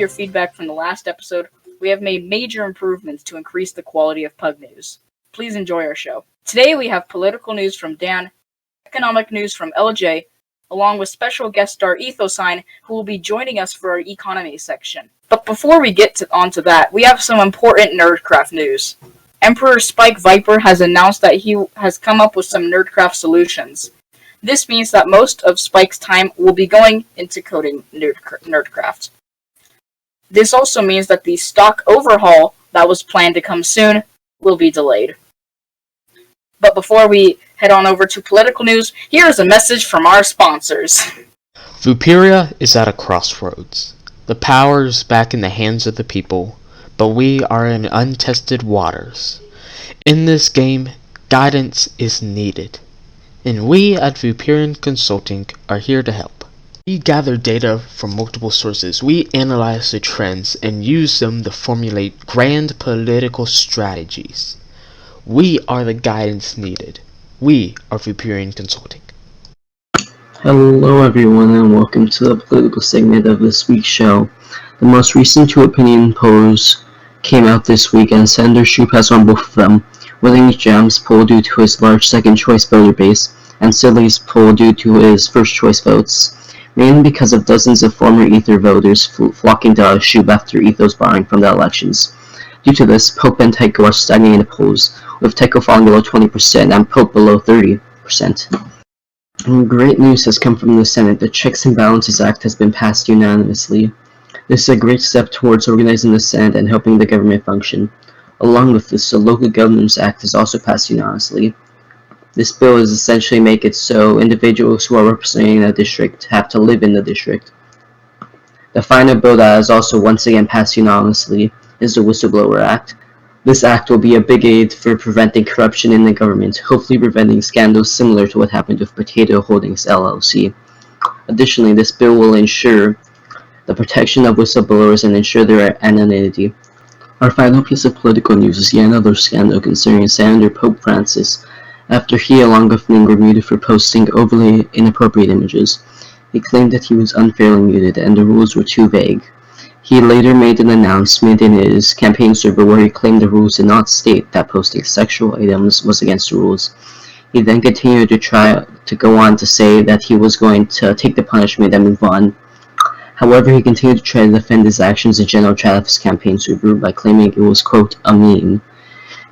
your feedback from the last episode, we have made major improvements to increase the quality of Pug News. Please enjoy our show. Today we have political news from Dan, economic news from LJ, along with special guest star Ethosein, who will be joining us for our economy section. But before we get onto that, we have some important Nerdcraft news. Emperor Spike Viper has announced that he has come up with some Nerdcraft solutions. This means that most of Spike's time will be going into coding Nerdcraft. This also means that the stock overhaul that was planned to come soon will be delayed. But before we head on over to political news, here is a message from our sponsors. Vuperia is at a crossroads. The power is back in the hands of the people, but we are in untested waters. In this game, guidance is needed, and we at Vuperian Consulting are here to help. We gather data from multiple sources. We analyze the trends and use them to formulate grand political strategies. We are the guidance needed. We are Vuperian Consulting. Hello everyone and welcome to the political segment of this week's show. The most recent two opinion polls came out this week and Senator Shoup has won both of them, winning Jam's poll due to his large second choice voter base and Sidley's poll due to his first choice votes, mainly because of dozens of former Ether voters flocking to Shoup after Etho's barring from the elections. Due to this, Pope and Tyco are stagnating in the polls, with Tyco falling below 20% and Pope below 30%. Great news has come from the Senate. The Checks and Balances Act has been passed unanimously. This is a great step towards organizing the Senate and helping the government function. Along with this, the Local Governance Act is also passed unanimously. This bill is essentially make it so individuals who are representing a district have to live in the district. The final bill that is also once again passed unanimously is the Whistleblower Act. This act will be a big aid for preventing corruption in the government, hopefully preventing scandals similar to what happened with Potato Holdings LLC. Additionally, this bill will ensure the protection of whistleblowers and ensure their anonymity. Our final piece of political news is yet another scandal concerning Senator Pope Francis, after he, along with Ning, were muted for posting overly inappropriate images. He claimed that he was unfairly muted and the rules were too vague. He later made an announcement in his campaign server where he claimed the rules did not state that posting sexual items was against the rules. He then continued to go on to say that he was going to take the punishment and move on. However, he continued to try to defend his actions in general chat of his campaign server by claiming it was, quote, a meme.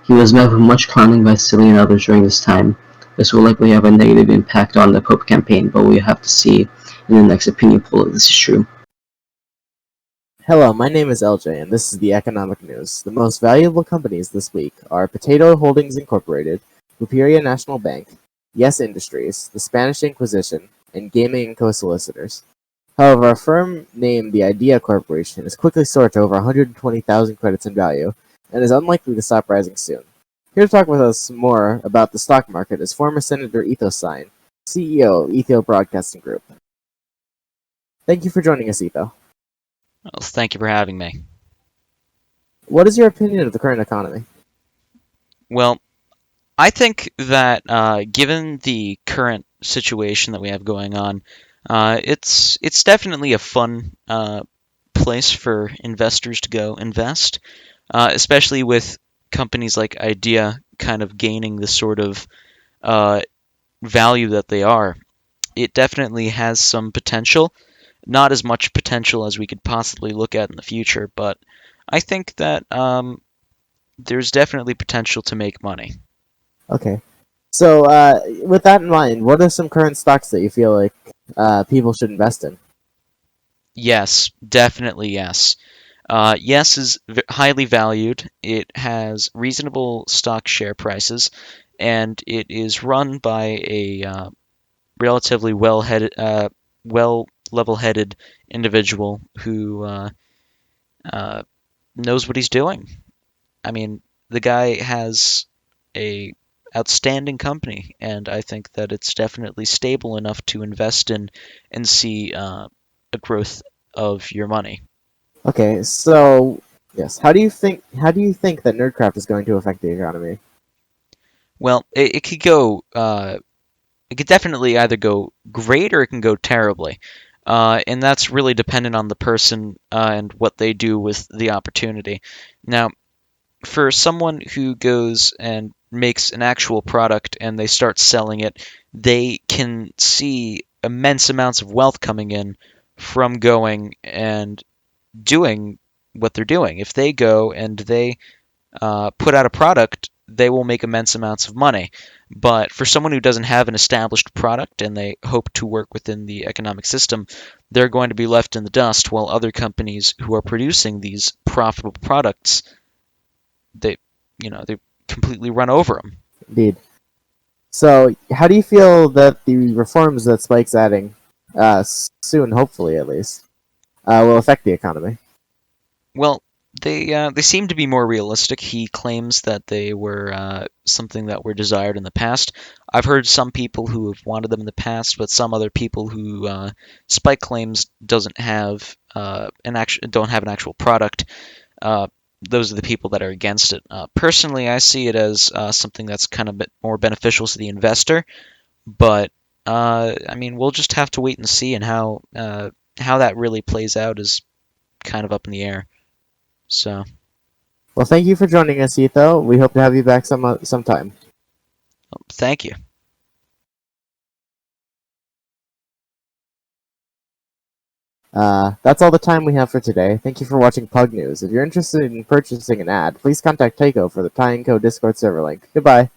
He was met with much clowning by Silly and others during this time. This will likely have a negative impact on the Pope campaign, but we'll have to see in the next opinion poll if this is true. Hello, my name is LJ, and this is the economic news. The most valuable companies this week are Potato Holdings Incorporated, Vuperia National Bank, Yes Industries, the Spanish Inquisition, and Gaming & Co. Solicitors. However, a firm named the Idea Corporation has quickly soared to over 120,000 credits in value, and is unlikely to stop rising soon. Here to talk with us more about the stock market is former Senator Ethosein, CEO of Etho Broadcasting Group. Thank you for joining us, Etho. Well, thank you for having me. What is your opinion of the current economy? Well, I think that given the current situation that we have going on, it's definitely a fun place for investors to go invest, especially with companies like Idea kind of gaining the sort of value that they are. It definitely has some potential. Not as much potential as we could possibly look at in the future, but I think that there's definitely potential to make money. Okay. So, with that in mind, what are some current stocks that you feel like people should invest in? Yes, definitely yes. Yes is highly valued. It has reasonable stock share prices, and it is run by a relatively level-headed individual who knows what he's doing. I mean, the guy has a outstanding company, and I think that it's definitely stable enough to invest in and see a growth of your money. Okay, so yes, how do you think that Nerdcraft is going to affect the economy? Well, it could go. It could definitely either go great or it can go terribly. and that's really dependent on the person and what they do with the opportunity. Now, for someone who goes and makes an actual product and they start selling it, they can see immense amounts of wealth coming in from going and doing what they're doing. If they go and they put out a product, they will make immense amounts of money. But for someone who doesn't have an established product and they hope to work within the economic system, they're going to be left in the dust while other companies who are producing these profitable products, they, they completely run over them. Indeed. So, how do you feel that the reforms that Spike's adding, soon, hopefully at least, will affect the economy? Well, they seem to be more realistic. He claims that they were something that were desired in the past. I've heard some people who have wanted them in the past, but some other people who Spike claims doesn't have don't have an actual product. Those are the people that are against it. Personally, I see it as something that's kind of a bit more beneficial to the investor, but I mean, we'll just have to wait and see, and how that really plays out is kind of up in the air. So, Well, thank you for joining us, Etho. We hope to have you back sometime. thank you. That's all the time we have for today. Thank you for watching Pug News. If you're interested in purchasing an ad, please contact Tyco for the Tyco Discord server link. Goodbye.